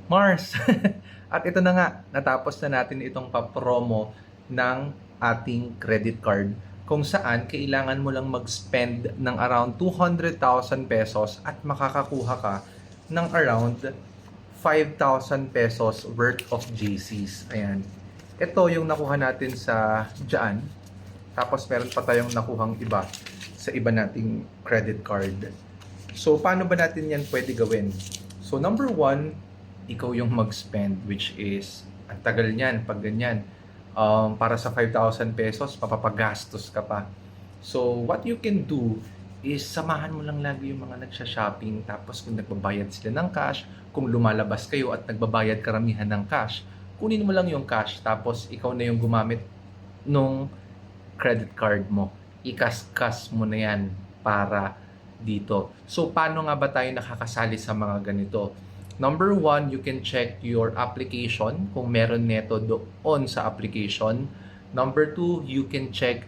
Mars! At ito na nga, natapos na natin itong papromo ng ating credit card kung saan kailangan mo lang mag-spend ng around 200,000 pesos at makakakuha ka ng around 5,000 pesos worth of JCs. Ayan. Ito yung nakuha natin sa dyan. Tapos meron pa tayong nakuhang iba sa iba nating credit card. So, paano ba natin yan pwede gawin? So, number one, ikaw yung mag-spend, which is, ang tagal niyan pag ganyan. Para sa 5,000 pesos, papapagastos ka pa. So, what you can do is samahan mo lang lagi yung mga nagsha-shopping. Tapos kung nagbabayad sila ng cash, kung lumalabas kayo at nagbabayad karamihan ng cash, kunin mo lang yung cash. Tapos ikaw na yung gumamit nung credit card mo. Ikas-kas mo na yan para dito. So, paano nga ba tayo nakakasali sa mga ganito? Number one, you can check your application kung meron neto doon sa application. Number two, you can check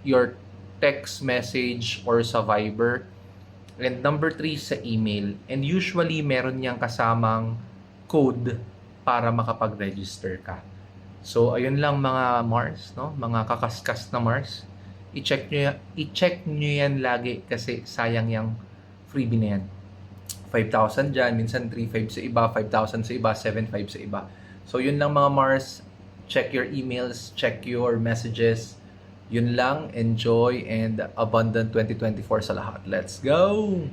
your text message or sa Viber. And number three, sa email. And usually, meron niyang kasamang code para makapag-register ka. So, ayun lang mga Mars, no? Mga kakaskas na Mars. I-check nyo yan lagi kasi sayang yung freebie na yan. 5,000 dyan, minsan 3,500 sa iba, 5,000 sa iba, 7,500 sa iba. So, yun lang mga Mars. Check your emails, check your messages. Yun lang, enjoy and abundant 2024 sa lahat. Let's go!